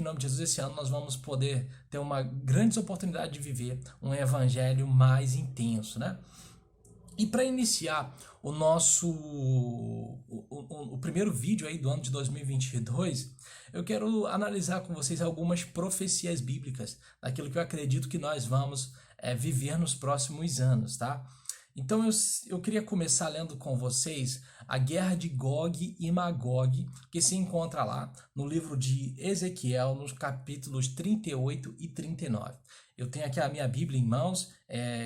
Em nome de Jesus, esse ano nós vamos poder ter uma grande oportunidade de viver um evangelho mais intenso, né? E para iniciar o nosso o primeiro vídeo aí do ano de 2022, eu quero analisar com vocês algumas profecias bíblicas daquilo que eu acredito que nós vamos viver nos próximos anos, tá? Então eu queria começar lendo com vocês a guerra de Gog e Magog, que se encontra lá no livro de Ezequiel, nos capítulos 38 e 39. Eu tenho aqui a minha Bíblia em mãos,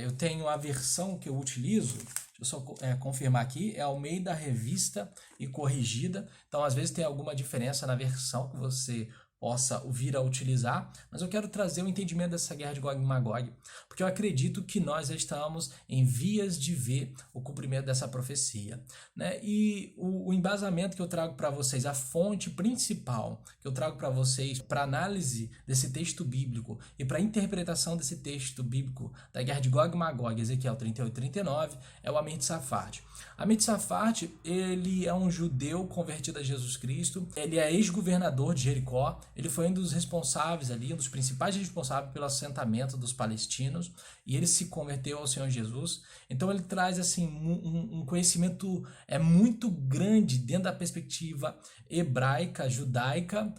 eu tenho a versão que eu utilizo, deixa eu só confirmar aqui, é Almeida Revista e Corrigida, então às vezes tem alguma diferença na versão que você possa vir a utilizar, mas eu quero trazer o entendimento dessa guerra de Gog e Magog, porque eu acredito que nós estamos em vias de ver o cumprimento dessa profecia, né? E o embasamento que eu trago para vocês, a fonte principal que eu trago para vocês para análise desse texto bíblico e para interpretação desse texto bíblico da guerra de Gog e Magog, Ezequiel 38 e 39, é o Amir Tsarfati. Amir Tsarfati, ele é um judeu convertido a Jesus Cristo, ele é ex-governador de Jericó, ele foi um dos responsáveis ali, um dos principais responsáveis pelo assentamento dos palestinos, e ele se converteu ao Senhor Jesus. Então ele traz assim um conhecimento muito grande dentro da perspectiva hebraica, judaica,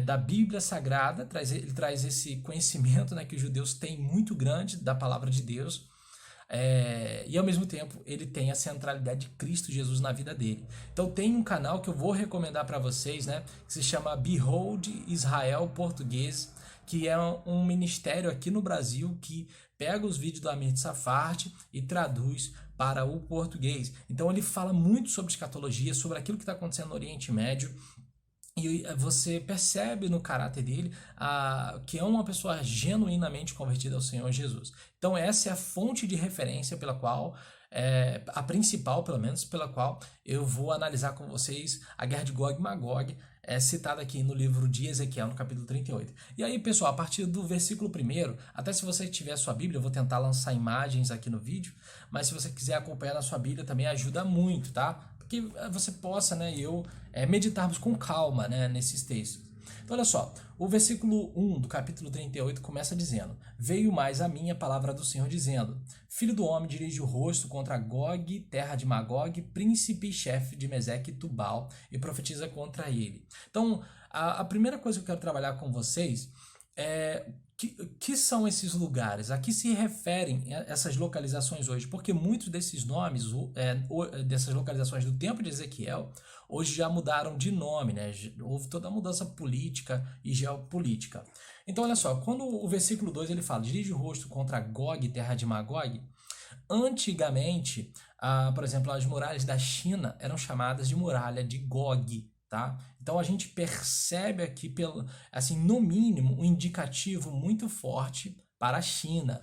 da Bíblia Sagrada. Ele traz esse conhecimento, né, que os judeus têm muito grande da palavra de Deus. E ao mesmo tempo ele tem a centralidade de Cristo Jesus na vida dele. Então tem um canal que eu vou recomendar para vocês, né, que se chama Behold Israel Português, que é um ministério aqui no Brasil que pega os vídeos do Amir Tsarfati e traduz para o português. Então ele fala muito sobre escatologia, sobre aquilo que está acontecendo no Oriente Médio. E você percebe no caráter dele que é uma pessoa genuinamente convertida ao Senhor Jesus. Então essa é a fonte de referência pela qual, a principal pelo menos, pela qual eu vou analisar com vocês a guerra de Gog e Magog, citada aqui no livro de Ezequiel, no capítulo 38. E aí, pessoal, a partir do versículo 1, até se você tiver a sua Bíblia, eu vou tentar lançar imagens aqui no vídeo, mas se você quiser acompanhar na sua Bíblia também ajuda muito, tá? Que você possa, né, e eu meditarmos com calma, né, nesses textos. Então olha só, o versículo 1 do capítulo 38 começa dizendo: Veio mais a mim a palavra do Senhor dizendo: Filho do homem, dirige o rosto contra Gog, terra de Magog, príncipe e chefe de Meseque e Tubal, e profetiza contra ele. Então a primeira coisa que eu quero trabalhar com vocês é que são esses lugares, a que se referem essas localizações hoje, porque muitos desses nomes, dessas localizações do tempo de Ezequiel, hoje já mudaram de nome, né? Houve toda a mudança política e geopolítica. Então olha só, quando o versículo 2 ele fala, dirige o rosto contra Gog, terra de Magog, antigamente, por exemplo, as muralhas da China eram chamadas de muralha de Gog, tá? Então a gente percebe aqui, assim, no mínimo, um indicativo muito forte para a China.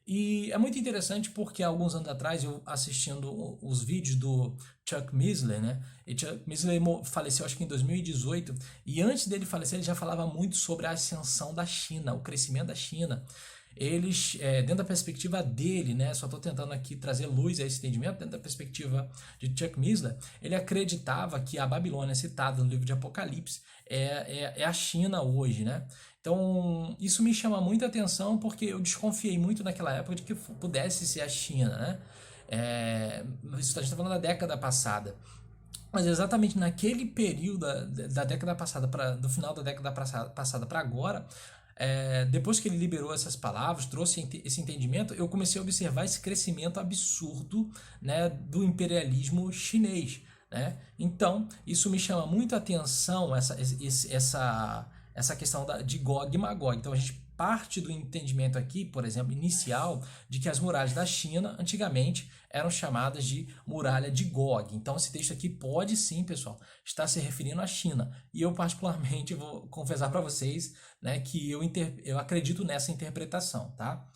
E é muito interessante porque alguns anos atrás, eu assistindo os vídeos do Chuck Missler, né? E Chuck Missler faleceu acho que em 2018, e antes dele falecer ele já falava muito sobre a ascensão da China, o crescimento da China. Eles, dentro da perspectiva dele, né, só estou tentando aqui trazer luz a esse entendimento, dentro da perspectiva de Chuck Missler, ele acreditava que a Babilônia citada no livro de Apocalipse é a China hoje, né? Então isso me chama muita atenção porque eu desconfiei muito naquela época de que pudesse ser a China, né? Isso a gente está falando da década passada. Mas exatamente naquele período da década passada, do final da década passada para agora, depois que ele liberou essas palavras, trouxe esse entendimento, eu comecei a observar esse crescimento absurdo, né, do imperialismo chinês, né? Então, isso me chama muito a atenção, essa questão de Gog e Magog. Então, a gente parte do entendimento aqui, por exemplo, inicial, de que as muralhas da China, antigamente, eram chamadas de muralha de Gog. Então, esse texto aqui pode sim, pessoal, estar se referindo à China. E eu, particularmente, vou confessar para vocês, né, que eu acredito nessa interpretação, tá?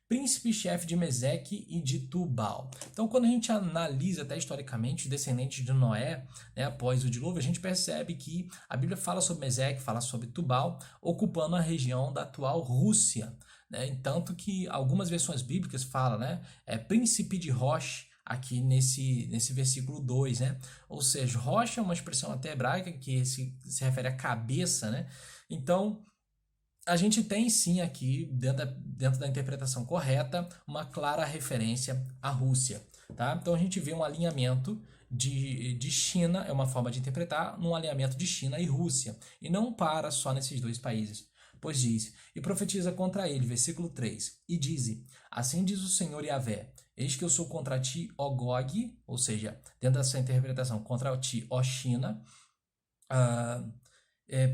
Príncipe-chefe de Meseque e de Tubal. Então, quando a gente analisa até historicamente os descendentes de Noé, né, após o dilúvio, a gente percebe que a Bíblia fala sobre Meseque, fala sobre Tubal, ocupando a região da atual Rússia, né? Tanto que algumas versões bíblicas falam, né, príncipe de Rosh, aqui nesse versículo 2, né? Ou seja, Rosh é uma expressão até hebraica que se refere à cabeça, né? Então, a gente tem sim aqui, dentro da interpretação correta, uma clara referência à Rússia. Tá? Então a gente vê um alinhamento de China, é uma forma de interpretar, num alinhamento de China e Rússia, e não para só nesses dois países. Pois diz, e profetiza contra ele, versículo 3, e diz, assim diz o Senhor Yahvé, eis que eu sou contra ti, ó Gog, ou seja, dentro dessa interpretação, contra ti, ó China,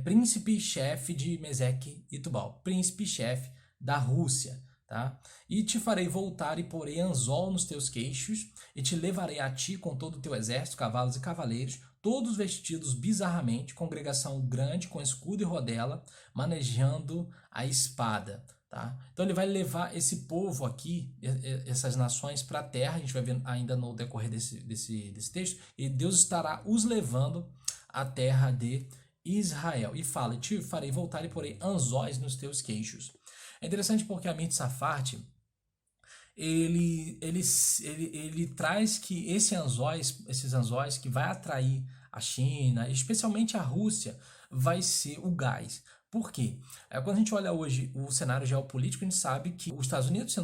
príncipe-chefe de Meseque e Tubal, príncipe-chefe da Rússia, tá? E te farei voltar e porei anzol nos teus queixos, e te levarei a ti com todo o teu exército, cavalos e cavaleiros, todos vestidos bizarramente, congregação grande com escudo e rodela, manejando a espada. Tá? Então ele vai levar esse povo aqui, essas nações, para a terra, a gente vai ver ainda no decorrer desse texto, e Deus estará os levando à terra de Israel. E fala, te farei voltar e porei anzóis nos teus queixos. É interessante porque a Mitsafart, ele traz que esses anzóis que vai atrair a China, especialmente a Rússia, vai ser o gás. Por quê? Quando a gente olha hoje o cenário geopolítico, a gente sabe que os Estados Unidos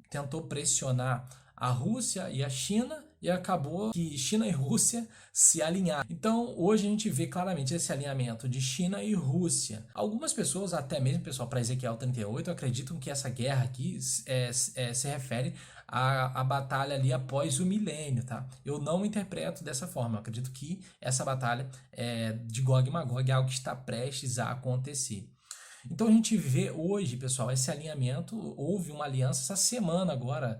tentou pressionar a Rússia e a China, e acabou que China e Rússia se alinharam. Então, hoje a gente vê claramente esse alinhamento de China e Rússia. Algumas pessoas, até mesmo pessoal para Ezequiel 38, acreditam que essa guerra aqui se refere à batalha ali após o milênio, tá? Eu não interpreto dessa forma. Eu acredito que essa batalha de Gog e Magog é algo que está prestes a acontecer. Então a gente vê hoje, pessoal, esse alinhamento. Houve uma aliança essa semana agora,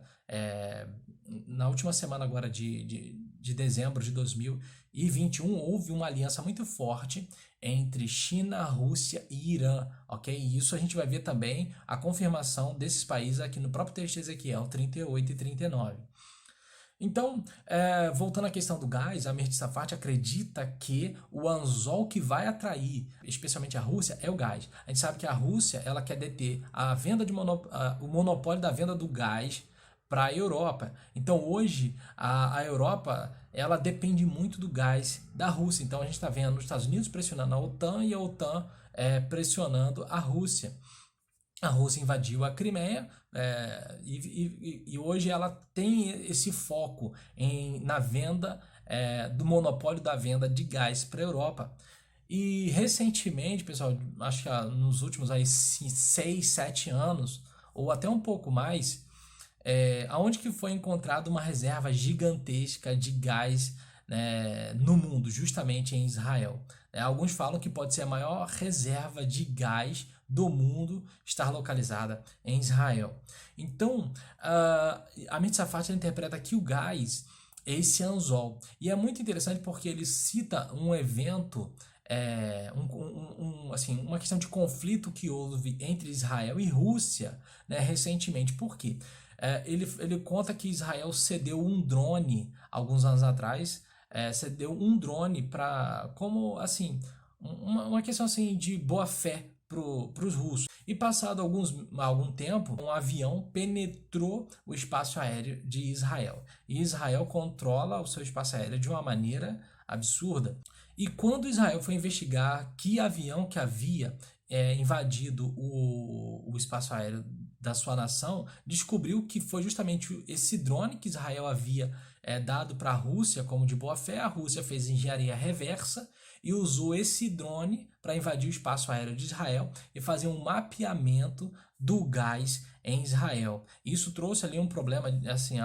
na última semana agora de dezembro de 2021, houve uma aliança muito forte entre China, Rússia e Irã, ok? E isso a gente vai ver também a confirmação desses países aqui no próprio texto de Ezequiel 38 e 39. Então, voltando à questão do gás, a Mitsafart acredita que o anzol que vai atrair, especialmente a Rússia, é o gás. A gente sabe que a Rússia ela quer deter o monopólio da venda do gás para a Europa. Então, hoje, a Europa ela depende muito do gás da Rússia. Então, a gente está vendo os Estados Unidos pressionando a OTAN e a OTAN pressionando a Rússia. A Rússia invadiu a Crimeia e hoje ela tem esse foco na venda do monopólio da venda de gás para a Europa. E recentemente, pessoal, acho que nos últimos 6, 7 anos, ou até um pouco mais, aonde que foi encontrada uma reserva gigantesca de gás, né, no mundo, justamente em Israel. Alguns falam que pode ser a maior reserva de gás do mundo estar localizada em Israel. Então, a Mitsafart interpreta que o gás é esse anzol. E é muito interessante porque ele cita um evento, uma questão de conflito que houve entre Israel e Rússia, né, recentemente. Por quê? Ele conta que Israel cedeu um drone alguns anos atrás, cedeu um drone para, como assim, uma questão assim de boa fé para os russos. E passado algum tempo, um avião penetrou o espaço aéreo de Israel. E Israel controla o seu espaço aéreo de uma maneira absurda. E quando Israel foi investigar que avião que havia invadido o espaço aéreo da sua nação, descobriu que foi justamente esse drone que Israel havia dado para a Rússia como de boa fé. A Rússia fez engenharia reversa e usou esse drone para invadir o espaço aéreo de Israel e fazer um mapeamento do gás em Israel. Isso trouxe ali um problema, assim,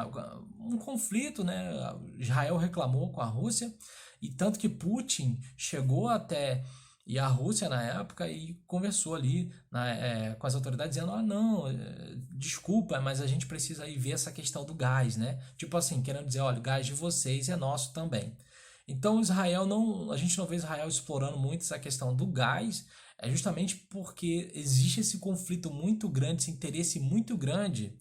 um conflito, né? Israel reclamou com a Rússia, e tanto que Putin chegou até e a Rússia na época e conversou ali com as autoridades dizendo, não, desculpa, mas a gente precisa aí ver essa questão do gás, né? Tipo assim, querendo dizer, olha, o gás de vocês é nosso também. Então a gente não vê Israel explorando muito essa questão do gás, justamente porque existe esse conflito muito grande, esse interesse muito grande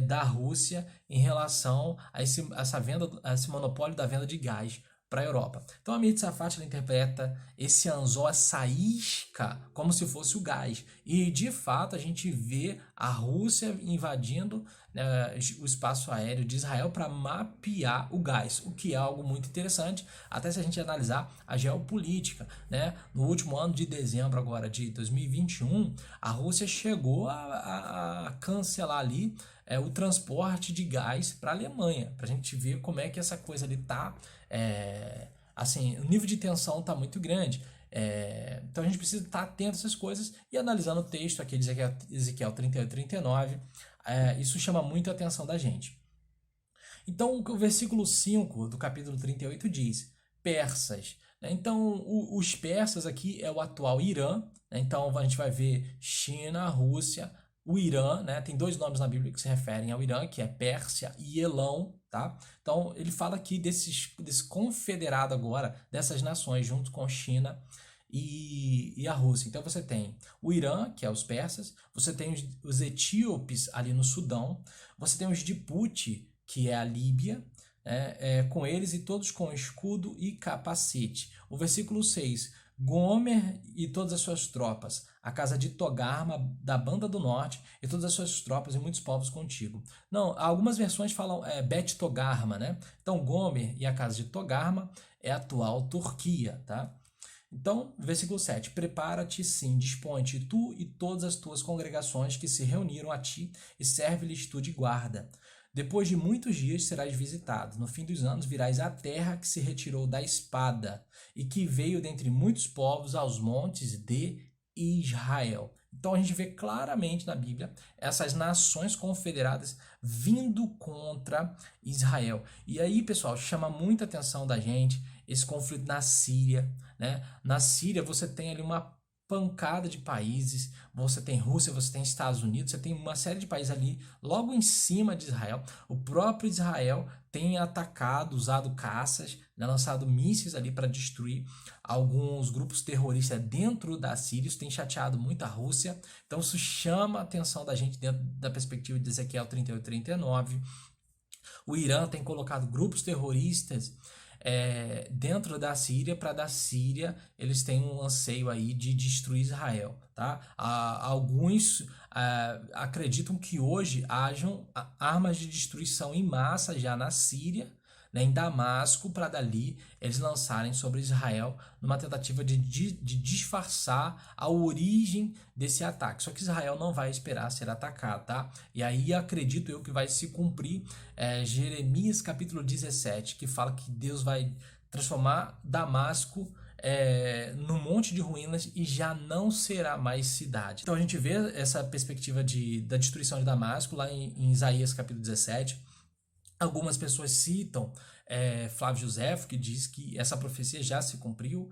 da Rússia em relação a esse monopólio da venda de gás para a Europa. Então a Mitsafart interpreta esse anzol, essa isca, como se fosse o gás. E de fato a gente vê a Rússia invadindo, né, o espaço aéreo de Israel para mapear o gás, o que é algo muito interessante, até se a gente analisar a geopolítica, né? No último ano de dezembro agora de 2021, a Rússia chegou a cancelar ali o transporte de gás para a Alemanha, para a gente ver como é que essa coisa ali tá, assim, o nível de tensão tá muito grande. Então a gente precisa estar atento a essas coisas e analisando o texto aqui de Ezequiel 38 e 39, isso chama muito a atenção da gente. Então o versículo 5 do capítulo 38 diz: persas. Né? Então os persas aqui é o atual Irã. Né? Então a gente vai ver China, Rússia, o Irã, né? Tem dois nomes na Bíblia que se referem ao Irã, que é Pérsia e Elão, tá? Então ele fala aqui desse confederado agora, dessas nações, junto com China e a Rússia. Então você tem o Irã, que é os persas, você tem os etíopes ali no Sudão, você tem os Djibouti, que é a Líbia, com eles e todos com escudo e capacete. O versículo 6, Gomer e todas as suas tropas, a casa de Togarma da banda do norte e todas as suas tropas e muitos povos contigo. Não, algumas versões falam Bet Togarma, né? Então Gomer e a casa de Togarma é a atual Turquia, tá? Então, versículo 7, prepara-te sim, dispõe-te tu e todas as tuas congregações que se reuniram a ti e serve-lhes tu de guarda. Depois de muitos dias serás visitado. No fim dos anos virás à terra que se retirou da espada e que veio dentre muitos povos aos montes de Israel. Então a gente vê claramente na Bíblia essas nações confederadas vindo contra Israel. E aí, pessoal, chama muita atenção da gente esse conflito na Síria, né? Na Síria você tem ali uma pancada de países, você tem Rússia, você tem Estados Unidos, você tem uma série de países ali logo em cima de Israel. O próprio Israel tem atacado, usado caças, né, lançado mísseis ali para destruir alguns grupos terroristas dentro da Síria. Isso tem chateado muito a Rússia. Então isso chama a atenção da gente dentro da perspectiva de Ezequiel 38 e 39. O Irã tem colocado grupos terroristas dentro da Síria, para da Síria eles têm um anseio aí de destruir Israel, tá? Alguns acreditam que hoje hajam armas de destruição em massa já na Síria, né, em Damasco, para dali eles lançarem sobre Israel numa tentativa de disfarçar a origem desse ataque. Só que Israel não vai esperar ser atacado, tá? E aí acredito eu que vai se cumprir Jeremias capítulo 17, que fala que Deus vai transformar Damasco num monte de ruínas e já não será mais cidade. Então a gente vê essa perspectiva da destruição de Damasco lá em Isaías capítulo 17. Algumas pessoas citam Flávio Josefo, que diz que essa profecia já se cumpriu,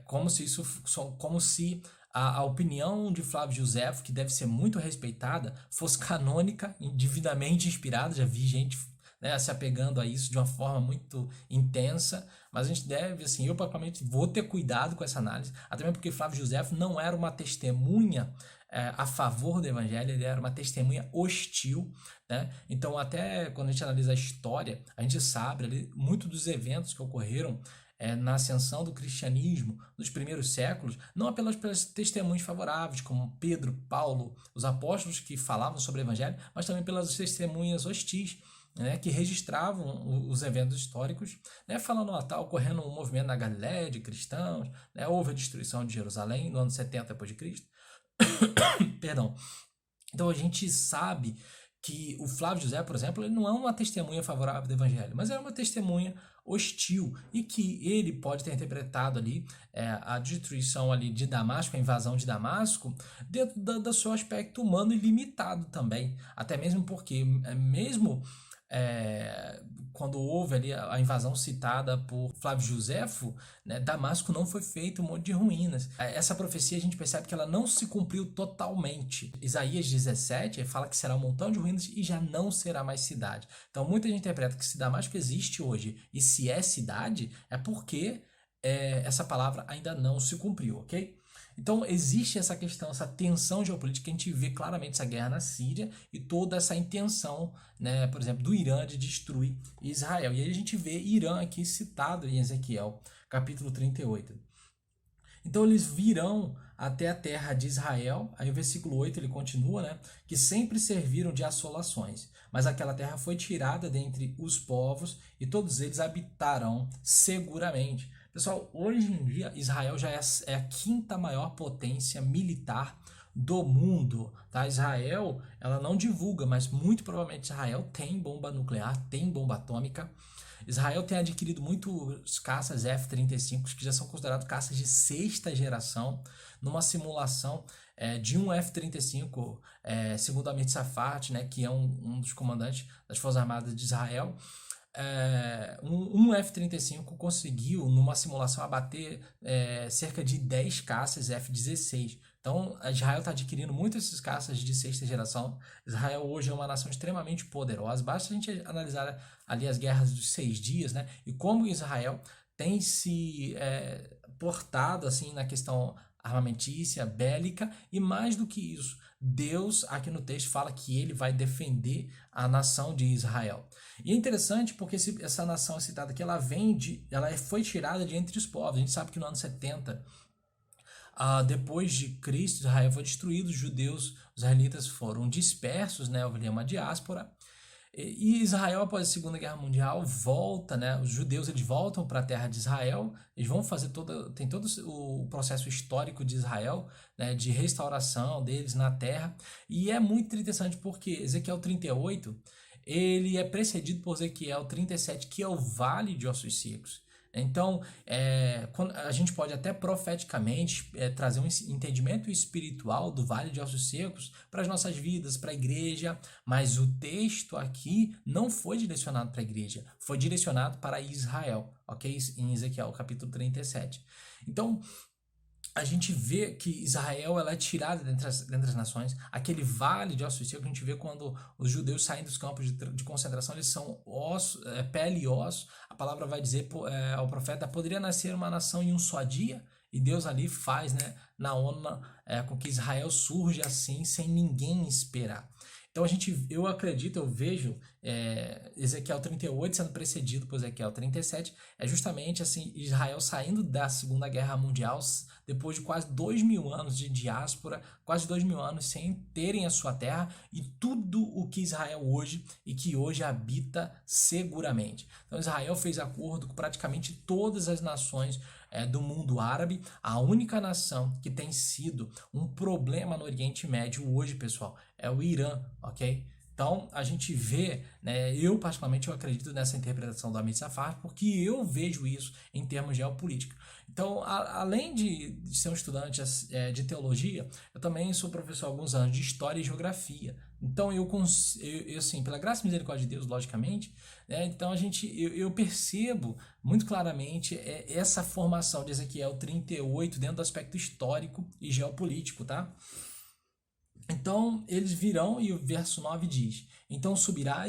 como se a opinião de Flávio Josefo, que deve ser muito respeitada, fosse canônica, divinamente inspirada. Já vi gente, né, se apegando a isso de uma forma muito intensa, mas a gente deve, assim, eu particularmente vou ter cuidado com essa análise, até mesmo porque Flávio Josefo não era uma testemunha a favor do evangelho, ele era uma testemunha hostil, né? Então até quando a gente analisa a história, a gente sabe ali muito dos eventos que ocorreram na ascensão do cristianismo nos primeiros séculos, não apenas pelas testemunhas favoráveis, como Pedro, Paulo, os apóstolos que falavam sobre o evangelho, mas também pelas testemunhas hostis, né, que registravam os eventos históricos, né, falando ocorrendo um movimento na Galiléia de cristãos, né, houve a destruição de Jerusalém no ano 70 d.C. Perdão. Então a gente sabe que o Flávio José, por exemplo, ele não é uma testemunha favorável do evangelho, mas é uma testemunha hostil, e que ele pode ter interpretado ali a destruição ali de Damasco, a invasão de Damasco, dentro do seu aspecto humano e limitado também, até mesmo porque mesmo quando houve ali a invasão citada por Flávio Josefo, né, Damasco não foi feito um monte de ruínas. Essa profecia a gente percebe que ela não se cumpriu totalmente. Isaías 17 fala que será um montão de ruínas e já não será mais cidade. Então muita gente interpreta que se Damasco existe hoje e se é cidade, é porque essa palavra ainda não se cumpriu, ok? Então existe essa questão, essa tensão geopolítica, que a gente vê claramente essa guerra na Síria e toda essa intenção, né, por exemplo, do Irã de destruir Israel. E aí a gente vê Irã aqui citado em Ezequiel, capítulo 38. Então eles virão até a terra de Israel. Aí o versículo 8 ele continua, né? Que sempre serviram de assolações, mas aquela terra foi tirada dentre os povos e todos eles habitarão seguramente. Pessoal, hoje em dia Israel já é a quinta maior potência militar do mundo, tá? Israel, ela não divulga, mas muito provavelmente Israel tem bomba nuclear, tem bomba atômica. Israel tem adquirido muitos caças F-35 que já são considerados caças de sexta geração, numa simulação de um F-35, segundo Amir Safat, né, que é um dos comandantes das Forças Armadas de Israel. Um F-35 conseguiu, numa simulação, abater cerca de 10 caças F-16. Então, Israel está adquirindo muito esses caças de sexta geração. Israel hoje é uma nação extremamente poderosa. Basta a gente analisar ali as guerras dos 6 dias, né? E como Israel tem se portado assim na questão armamentícia, bélica, e mais do que isso, Deus aqui no texto fala que ele vai defender a nação de Israel. E é interessante porque essa nação citada aqui, ela foi tirada de entre os povos. A gente sabe que no ano 70, depois de Cristo, Israel foi destruído, os judeus, os israelitas foram dispersos, né? Houve uma diáspora. E Israel, após a Segunda Guerra Mundial, volta, né? Os judeus eles voltam para a terra de Israel, eles vão fazer tem todo o processo histórico de Israel, né? De restauração deles na terra. E é muito interessante porque Ezequiel 38, ele é precedido por Ezequiel 37, que é o Vale de Ossos Secos. Então, a gente pode até profeticamente trazer um entendimento espiritual do Vale de Ossos Secos para as nossas vidas, para a igreja, mas o texto aqui não foi direcionado para a igreja, foi direcionado para Israel, ok? Em Ezequiel capítulo 37. Então, a gente vê que Israel ela é tirada dentre as nações. Aquele vale de ossos secos, a gente vê quando os judeus saem dos campos de concentração, eles são pele e osso. A palavra vai dizer ao profeta, poderia nascer uma nação em um só dia? E Deus ali faz, né, na onda, com que Israel surge assim, sem ninguém esperar. Então eu acredito, eu vejo Ezequiel 38 sendo precedido por Ezequiel 37, é justamente assim, Israel saindo da Segunda Guerra Mundial, depois de quase 2.000 anos de diáspora, quase 2.000 anos sem terem a sua terra, e tudo o que Israel hoje, e que hoje habita seguramente. Então Israel fez acordo com praticamente todas as nações do mundo árabe. A única nação que tem sido um problema no Oriente Médio hoje, pessoal, é o Irã, ok? Então, a gente vê, né, eu particularmente eu acredito nessa interpretação do Amir Safar, porque eu vejo isso em termos geopolíticos. Então, além de ser um estudante de teologia, eu também sou professor há alguns anos de história e geografia. Então, assim, pela graça e misericórdia de Deus, logicamente, né, então eu percebo muito claramente essa formação de Ezequiel 38 dentro do aspecto histórico e geopolítico, tá? Então eles virão, e o verso 9 diz: Então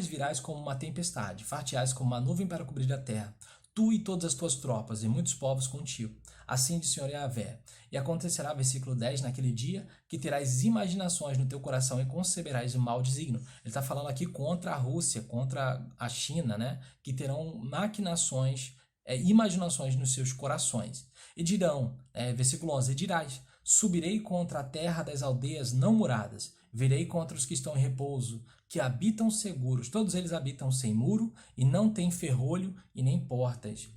virás como uma tempestade, farteais como uma nuvem para cobrir a terra, tu e todas as tuas tropas, e muitos povos contigo. Assim diz o Senhor Yahvé. E acontecerá, versículo 10, naquele dia, que terás imaginações no teu coração e conceberás o mau desígnio. Ele está falando aqui contra a Rússia, contra a China, né? Que terão maquinações, imaginações nos seus corações. E dirão, versículo 11, e dirás: Subirei contra a terra das aldeias não muradas, virei contra os que estão em repouso, que habitam seguros. Todos eles habitam sem muro, e não têm ferrolho e nem portas.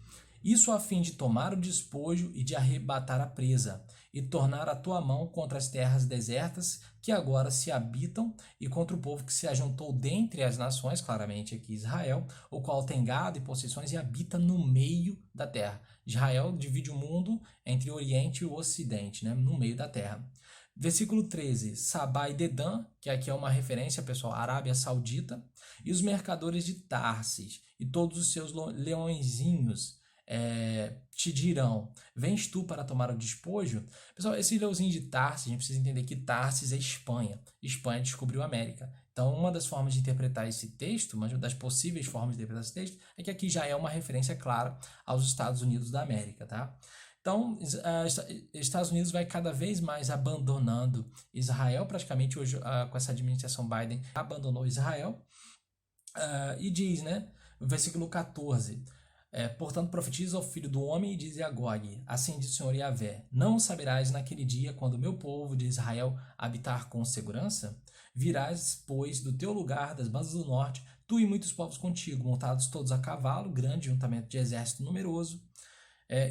Isso a fim de tomar o despojo e de arrebatar a presa, e tornar a tua mão contra as terras desertas que agora se habitam, e contra o povo que se ajuntou dentre as nações, claramente aqui Israel, o qual tem gado e possessões e habita no meio da terra. Israel divide o mundo entre o Oriente e o Ocidente, né, no meio da terra. Versículo 13, Sabá e Dedã, que aqui é uma referência, pessoal, à Arábia Saudita, e os mercadores de Tarsis, e todos os seus leõezinhos te dirão, vens tu para tomar o despojo? Pessoal, esse leãozinho de Tarsis, a gente precisa entender que Tarsis é Espanha. Espanha descobriu a América. Então, uma das formas de interpretar esse texto, uma das possíveis formas de interpretar esse texto, é que aqui já é uma referência clara aos Estados Unidos da América, tá? Então, Estados Unidos vai cada vez mais abandonando Israel, praticamente hoje, com essa administração Biden, abandonou Israel, e diz, né, no versículo 14, Portanto, profetiza ao filho do homem e diz a Gog, assim diz o Senhor Yahvé, não saberás naquele dia, quando o meu povo de Israel habitar com segurança? Virás, pois, do teu lugar, das bandas do norte, tu e muitos povos contigo, montados todos a cavalo, grande juntamento de exército numeroso,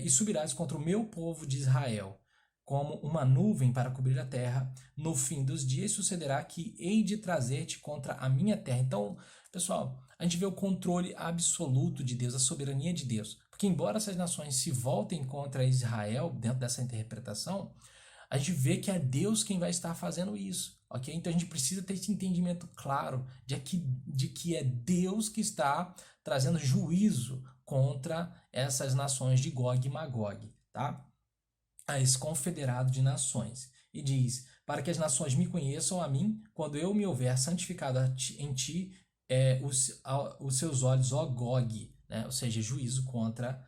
e subirás contra o meu povo de Israel, como uma nuvem para cobrir a terra. No fim dos dias sucederá que hei de trazer-te contra a minha terra. Então, pessoal, a gente vê o controle absoluto de Deus, a soberania de Deus. Porque embora essas nações se voltem contra Israel, dentro dessa interpretação, a gente vê que é Deus quem vai estar fazendo isso, ok? Então a gente precisa ter esse entendimento claro de que é Deus que está trazendo juízo contra essas nações de Gog e Magog, tá? A esse confederado de nações. E diz, para que as nações me conheçam a mim, quando eu me houver santificado em ti, os seus olhos, ó Gog, né? Ou seja, juízo contra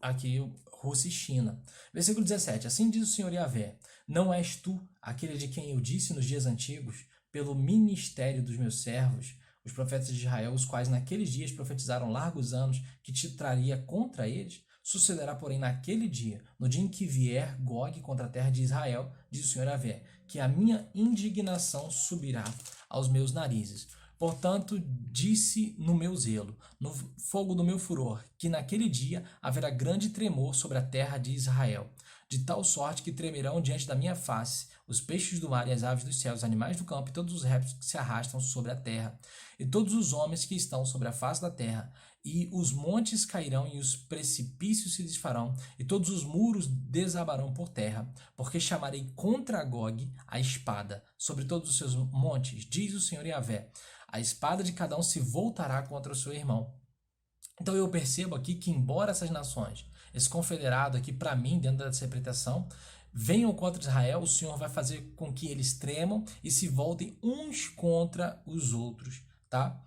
aqui Rússia e China. Versículo 17, assim diz o Senhor Yahvé, não és tu aquele de quem eu disse nos dias antigos, pelo ministério dos meus servos, os profetas de Israel, os quais naqueles dias profetizaram largos anos, que te traria contra eles? Sucederá, porém, naquele dia, no dia em que vier Gog contra a terra de Israel, diz o Senhor Yahvé, que a minha indignação subirá aos meus narizes. Portanto, disse no meu zelo, no fogo do meu furor, que naquele dia haverá grande tremor sobre a terra de Israel, de tal sorte que tremerão diante da minha face os peixes do mar e as aves dos céus, os animais do campo e todos os répteis que se arrastam sobre a terra, e todos os homens que estão sobre a face da terra, e os montes cairão e os precipícios se desfarão, e todos os muros desabarão por terra, porque chamarei contra Gog a espada sobre todos os seus montes, diz o Senhor Yahvé. A espada de cada um se voltará contra o seu irmão. Então eu percebo aqui que, embora essas nações, esse confederado aqui, para mim, dentro dessa interpretação, venham contra Israel, o Senhor vai fazer com que eles tremam e se voltem uns contra os outros, tá?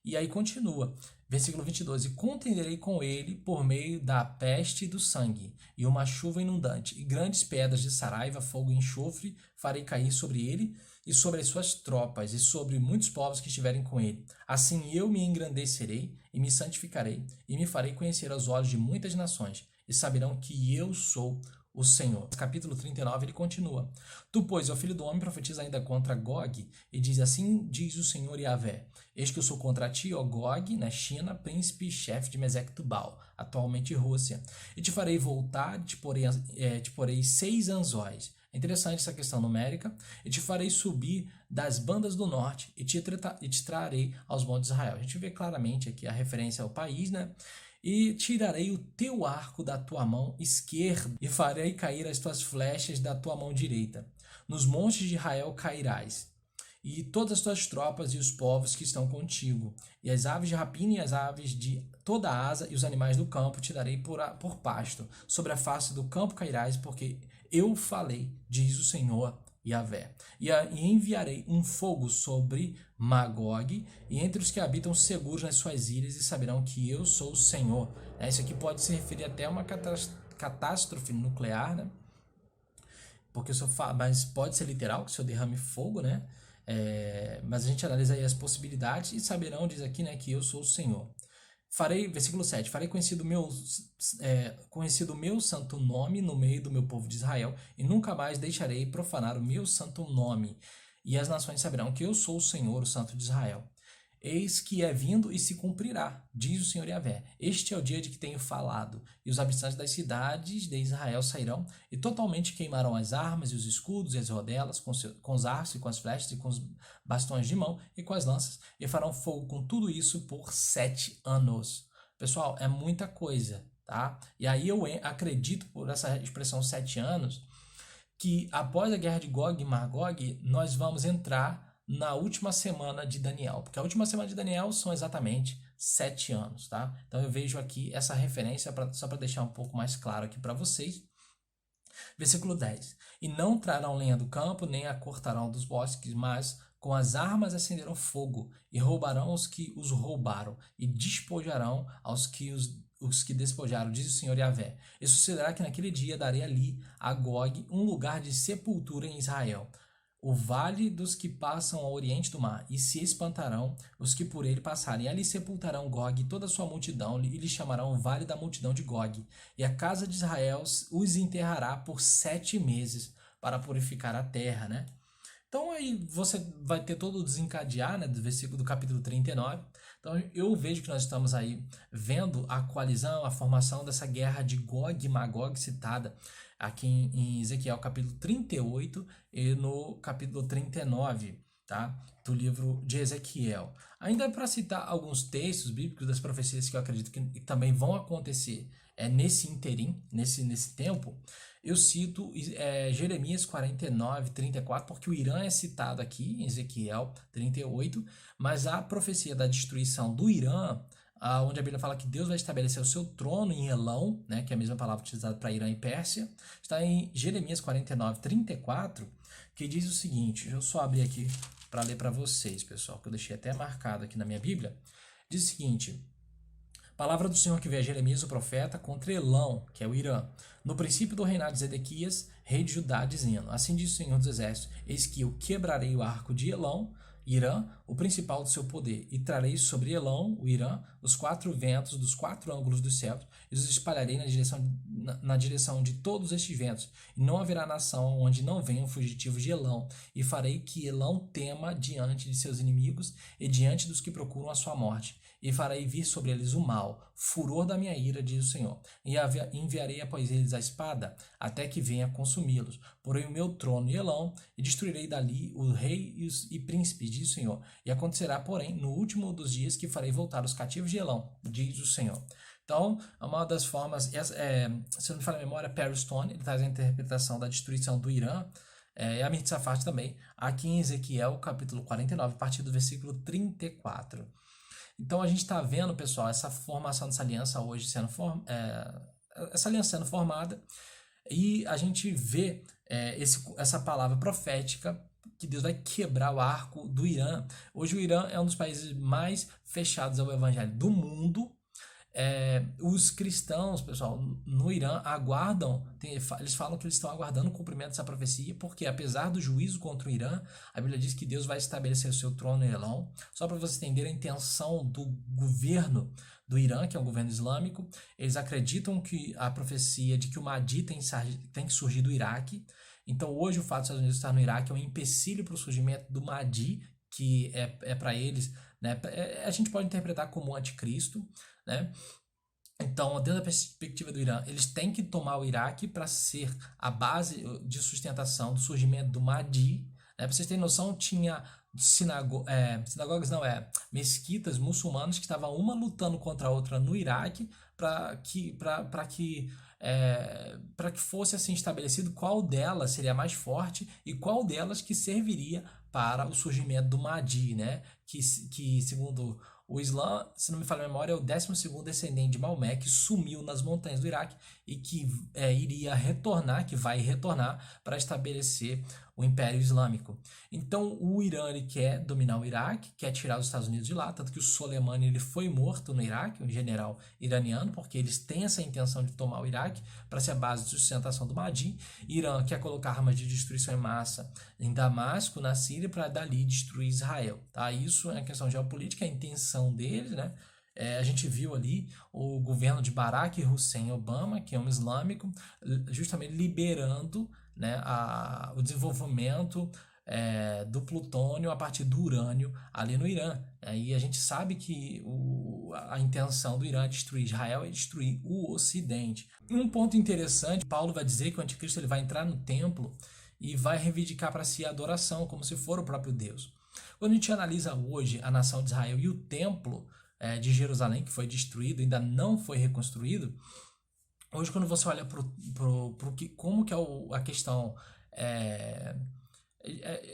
E aí continua, versículo 22, e contenderei com ele por meio da peste e do sangue, e uma chuva inundante, e grandes pedras de saraiva, fogo e enxofre farei cair sobre ele, e sobre as suas tropas, e sobre muitos povos que estiverem com ele. Assim eu me engrandecerei, e me santificarei, e me farei conhecer aos olhos de muitas nações, e saberão que eu sou o Senhor. Capítulo 39, ele continua. Tu, pois, ó filho do homem, profetiza ainda contra Gog, e diz assim, diz o Senhor Yahvé, eis que eu sou contra ti, ó Gog, na China, príncipe e chefe de Mesec Tubal, atualmente Rússia, e te farei voltar, te porei 6 anzóis. É interessante essa questão numérica. E te farei subir das bandas do norte e te trarei aos montes de Israel. A gente vê claramente aqui a referência ao país, né? E tirarei o teu arco da tua mão esquerda e farei cair as tuas flechas da tua mão direita. Nos montes de Israel cairás, e todas as tuas tropas e os povos que estão contigo, e as aves de rapina e as aves de toda a asa e os animais do campo te darei por pasto. Sobre a face do campo cairás, porque eu falei, diz o Senhor Yahvé. E enviarei um fogo sobre Magog, e entre os que habitam seguros nas suas ilhas, e saberão que eu sou o Senhor. Isso aqui pode se referir até a uma catástrofe nuclear, né? Porque mas pode ser literal, que o Senhor derrame fogo, né? Mas a gente analisa aí as possibilidades e saberão, diz aqui, né, que eu sou o Senhor. Versículo 7, farei conhecido o meu santo nome no meio do meu povo de Israel, e nunca mais deixarei profanar o meu santo nome. E as nações saberão que eu sou o Senhor, o Santo de Israel. Eis que é vindo e se cumprirá, diz o Senhor Yahvé. Este é o dia de que tenho falado. E os habitantes das cidades de Israel sairão e totalmente queimarão as armas e os escudos e as rodelas com os arcos e com as flechas e com os bastões de mão e com as lanças, e farão fogo com tudo isso por 7 anos. Pessoal, é muita coisa, tá? E aí eu acredito, por essa expressão 7 anos, que após a guerra de Gog e Magog, nós vamos entrar na última semana de Daniel, porque a última semana de Daniel são exatamente 7 anos, tá? Então eu vejo aqui essa referência só para deixar um pouco mais claro aqui para vocês. Versículo 10. E não trarão lenha do campo, nem a cortarão dos bosques, mas com as armas acenderão fogo, e roubarão os que os roubaram, e despojarão os que despojaram, diz o Senhor Yahvé. E sucederá que naquele dia darei ali a Gog um lugar de sepultura em Israel, o vale dos que passam ao oriente do mar, e se espantarão os que por ele passarem. Ali sepultarão Gog e toda a sua multidão, e lhe chamarão o vale da multidão de Gog. E a casa de Israel os enterrará por 7 meses para purificar a terra, né? Então aí você vai ter todo o desencadear, né, do versículo do capítulo 39. Então eu vejo que nós estamos aí vendo a coalizão, a formação dessa guerra de Gog e Magog citada aqui em Ezequiel capítulo 38 e no capítulo 39, tá, do livro de Ezequiel. Ainda para citar alguns textos bíblicos das profecias que eu acredito que também vão acontecer nesse interim, nesse tempo, eu cito Jeremias 49, 34, porque o Irã é citado aqui em Ezequiel 38, mas a profecia da destruição do Irã, onde a Bíblia fala que Deus vai estabelecer o seu trono em Elão, né, que é a mesma palavra utilizada para Irã e Pérsia, está em Jeremias 49, 34, que diz o seguinte, deixa eu só abrir aqui para ler para vocês, pessoal, que eu deixei até marcado aqui na minha Bíblia, diz o seguinte: palavra do Senhor que veio a Jeremias, o profeta, contra Elão, que é o Irã, no princípio do reinado de Zedequias, rei de Judá, dizendo, assim diz o Senhor dos Exércitos, eis que eu quebrarei o arco de Elão, Irã, o principal do seu poder, e trarei sobre Elão, o Irã, os 4 ventos dos 4 ângulos dos céus, e os espalharei na direção de todos estes ventos, e não haverá nação onde não venham fugitivos de Elão, e farei que Elão tema diante de seus inimigos e diante dos que procuram a sua morte, e farei vir sobre eles o mal, furor da minha ira, diz o Senhor, e enviarei após eles a espada, até que venha consumi-los. Porém o meu trono em Elão, e destruirei dali o rei e príncipe, diz o Senhor. E acontecerá, porém, no último dos dias que farei voltar os cativos de Elão, diz o Senhor. Então, uma das formas, se eu não me falha a memória, Perry Stone, ele traz a interpretação da destruição do Irã, e a Amit Safat também, aqui em Ezequiel, capítulo 49, a partir do versículo 34. Então a gente está vendo, pessoal, essa formação dessa aliança hoje essa aliança sendo formada, e a gente vê essa palavra profética que Deus vai quebrar o arco do Irã. Hoje o Irã é um dos países mais fechados ao evangelho do mundo. Os cristãos, pessoal, no Irã aguardam, eles falam que eles estão aguardando o cumprimento dessa profecia, porque apesar do juízo contra o Irã, a Bíblia diz que Deus vai estabelecer o seu trono em Elão. Só para você entender a intenção do governo do Irã, que é um governo islâmico, eles acreditam que a profecia de que o Mahdi tem que surgir do Iraque. Então hoje o fato dos Estados Unidos estar no Iraque é um empecilho para o surgimento do Mahdi, que é para eles, né, a gente pode interpretar como um anticristo, né? Então, dentro da perspectiva do Irã, eles têm que tomar o Iraque para ser a base de sustentação do surgimento do Mahdi. Né? Para vocês terem noção, tinha sinagogas, mesquitas muçulmanas que estavam uma lutando contra a outra no Iraque para que fosse assim estabelecido qual delas seria mais forte e qual delas que serviria para o surgimento do Mahdi, né? Que segundo o Islã, se não me falha a memória, é o 12º descendente de Maomé, que sumiu nas montanhas do Iraque e que vai retornar para estabelecer o Império Islâmico. Então o Irã ele quer dominar o Iraque, quer tirar os Estados Unidos de lá, tanto que o Soleimani ele foi morto no Iraque, um general iraniano, porque eles têm essa intenção de tomar o Iraque para ser a base de sustentação do Mahdi. Irã quer colocar armas de destruição em massa em Damasco, na Síria, para dali destruir Israel. Tá? Isso é uma questão geopolítica, é a intenção deles, né? A gente viu ali o governo de Barack Hussein Obama, que é um islâmico, justamente liberando, né, o desenvolvimento do plutônio a partir do urânio ali no Irã. E a gente sabe que a intenção do Irã é destruir Israel e destruir o Ocidente. Um ponto interessante, Paulo vai dizer que o anticristo ele vai entrar no templo e vai reivindicar para si a adoração, como se for o próprio Deus. Quando a gente analisa hoje a nação de Israel e o templo de Jerusalém, que foi destruído, ainda não foi reconstruído, hoje quando você olha como que é a questão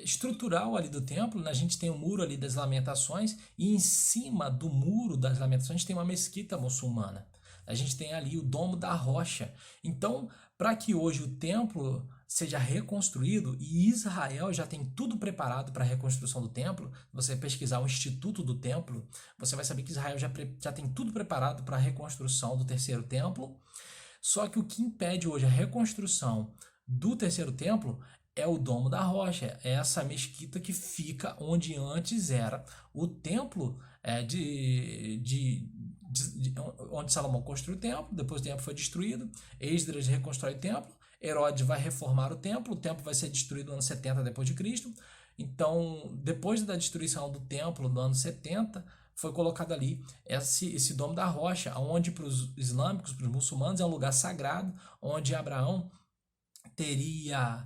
estrutural ali do templo, né? A gente tem o muro ali das lamentações e em cima do muro das lamentações a gente tem uma mesquita muçulmana. A gente tem ali o Domo da Rocha. Então, para que hoje o templo seja reconstruído, e Israel já tem tudo preparado para a reconstrução do templo, você pesquisar o Instituto do Templo, você vai saber que Israel já tem tudo preparado para a reconstrução do terceiro templo. Só que o que impede hoje a reconstrução do terceiro templo é o Domo da Rocha, é essa mesquita que fica onde antes era o templo onde Salomão construiu o templo. Depois o templo foi destruído, Esdras reconstrói o templo, Herodes vai reformar o templo vai ser destruído no ano 70 depois de Cristo. Então, depois da destruição do templo no ano 70, foi colocado ali esse Domo da Rocha, onde para os islâmicos, para os muçulmanos, é um lugar sagrado, onde Abraão teria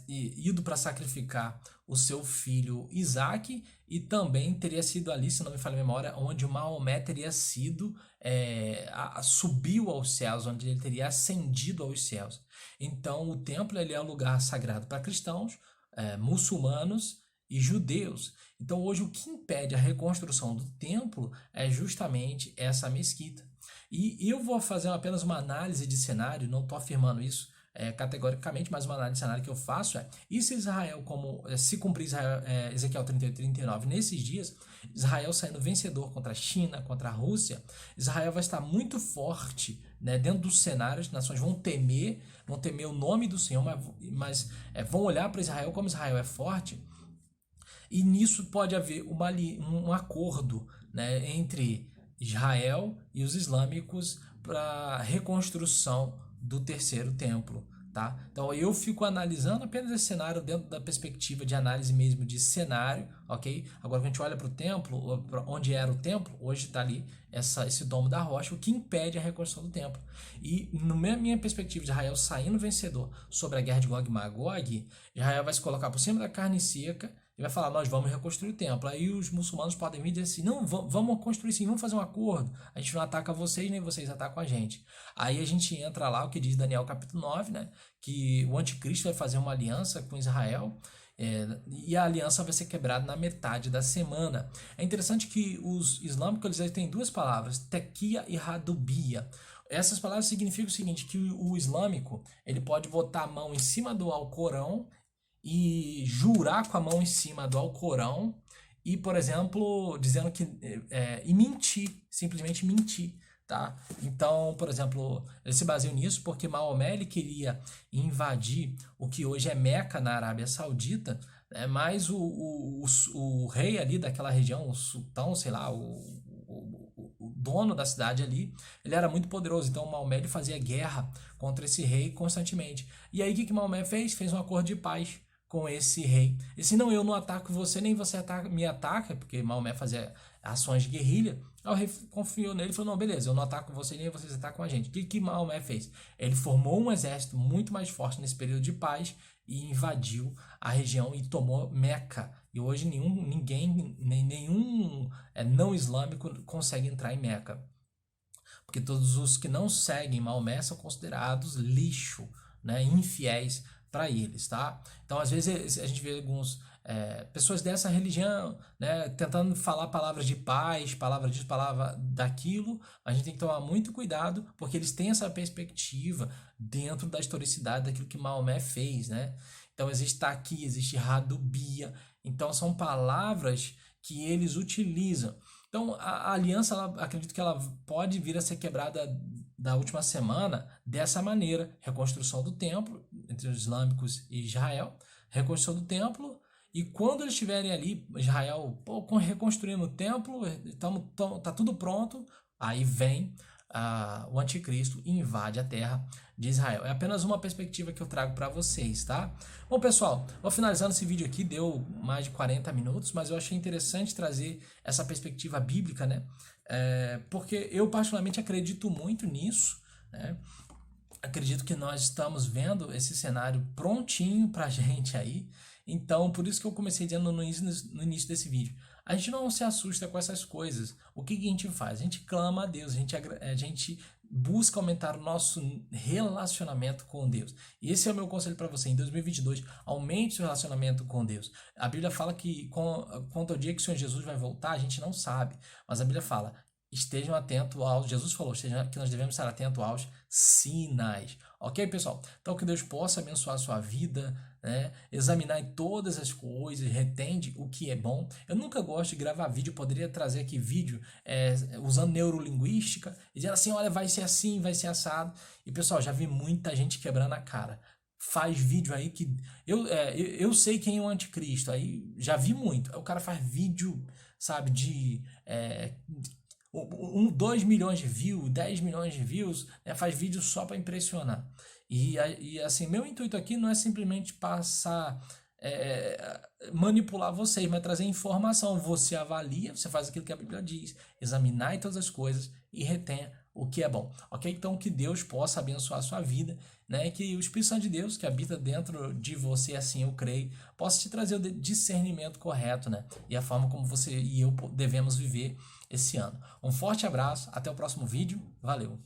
ido para sacrificar o seu filho Isaac, e também teria sido ali, se não me falha a memória, onde Maomé teria sido, subiu aos céus, onde ele teria ascendido aos céus. Então o templo ele é um lugar sagrado para cristãos, muçulmanos e judeus. Então hoje o que impede a reconstrução do templo é justamente essa mesquita. E eu vou fazer apenas uma análise de cenário, não estou afirmando isso categoricamente, mas uma análise de cenário que eu faço e se Israel, se cumprir Ezequiel 38, 39, nesses dias, Israel saindo vencedor contra a China, contra a Rússia, Israel vai estar muito forte, né, dentro dos cenários. As nações vão temer o nome do Senhor, mas vão olhar para Israel como Israel é forte, e nisso pode haver um acordo, né, entre Israel e os islâmicos para a reconstrução do terceiro templo, tá? Então eu fico analisando apenas esse cenário dentro da perspectiva de análise mesmo de cenário, ok? Agora que a gente olha para o templo, onde era o templo, hoje está ali esse Domo da Rocha, o que impede a reconstrução do templo. E na minha perspectiva de Israel saindo vencedor sobre a guerra de Gog e Magog, Israel vai se colocar por cima da carne seca e vai falar, nós vamos reconstruir o templo. Aí os muçulmanos podem vir e dizer assim, não, vamos construir sim, vamos fazer um acordo. A gente não ataca vocês, nem vocês atacam a gente. Aí a gente entra lá, o que diz Daniel capítulo 9, né? Que o anticristo vai fazer uma aliança com Israel, e a aliança vai ser quebrada na metade da semana. É interessante que os islâmicos eles têm duas palavras, tequia e radubia. Essas palavras significam o seguinte, que o islâmico ele pode botar a mão em cima do Alcorão e jurar com a mão em cima do Alcorão e, por exemplo, dizendo que e mentir, simplesmente mentir, tá? Então, por exemplo, ele se baseia nisso porque Maomé ele queria invadir o que hoje é Meca na Arábia Saudita, né? Mas o rei ali daquela região, o sultão, sei lá, o dono da cidade ali, ele era muito poderoso, então Maomé ele fazia guerra contra esse rei constantemente. E aí o que Maomé fez? Fez um acordo de paz com esse rei. Ele disse, não, eu não ataco você, nem você me ataca, porque Maomé fazia ações de guerrilha. Aí o rei confiou nele e falou, não, beleza, eu não ataco você, nem vocês atacam a gente. O que Maomé fez? Ele formou um exército muito mais forte nesse período de paz e invadiu a região e tomou Meca. E hoje nenhum não islâmico consegue entrar em Meca. Porque todos os que não seguem Maomé são considerados lixo, né, infiéis para eles, tá? Então, às vezes, a gente vê alguns pessoas dessa religião, né, tentando falar palavras de paz, palavra disso, palavra daquilo. A gente tem que tomar muito cuidado, porque eles têm essa perspectiva dentro da historicidade daquilo que Maomé fez, né? Então, existe taqui, existe radubia. Então, são palavras que eles utilizam. Então, a aliança, acredito que ela pode vir a ser quebrada da última semana dessa maneira, reconstrução do templo entre os islâmicos e Israel, reconstrução do templo, e quando eles estiverem ali, Israel reconstruindo o templo, tá tudo pronto, aí vem o anticristo e invade a terra de Israel. É apenas uma perspectiva que eu trago para vocês, tá? Bom, pessoal, vou finalizando esse vídeo aqui, deu mais de 40 minutos, mas eu achei interessante trazer essa perspectiva bíblica, né? Porque eu particularmente acredito muito nisso, né? Acredito que nós estamos vendo esse cenário prontinho pra gente aí. Então, por isso que eu comecei dizendo no início desse vídeo. A gente não se assusta com essas coisas. O que a gente faz? A gente clama a Deus, a gente busca aumentar o nosso relacionamento com Deus. E esse é o meu conselho para você. Em 2022, aumente o seu relacionamento com Deus. A Bíblia fala que quanto ao dia que o Senhor Jesus vai voltar, a gente não sabe. Mas a Bíblia fala, estejam atentos aos... Jesus falou que nós devemos estar atentos aos sinais. Ok, pessoal? Então, que Deus possa abençoar a sua vida, né? Examinar em todas as coisas, retende o que é bom. Eu nunca gosto de gravar vídeo, poderia trazer aqui vídeo usando neurolinguística, e dizendo assim, olha, vai ser assim, vai ser assado. E, pessoal, já vi muita gente quebrando a cara. faz vídeo aí que eu sei quem é o anticristo, aí já vi muito. Aí o cara faz vídeo, sabe, de 2 milhões de views, 10 milhões de views, né, faz vídeo só para impressionar. E assim, meu intuito aqui não é simplesmente passar, manipular vocês, mas trazer informação. Você avalia, você faz aquilo que a Bíblia diz, examinar todas as coisas e retenha o que é bom, ok? Então que Deus possa abençoar a sua vida, né? Que o Espírito Santo de Deus que habita dentro de você, assim eu creio, possa te trazer o discernimento correto, né? E a forma como você e eu devemos viver esse ano. Um forte abraço, até o próximo vídeo, valeu!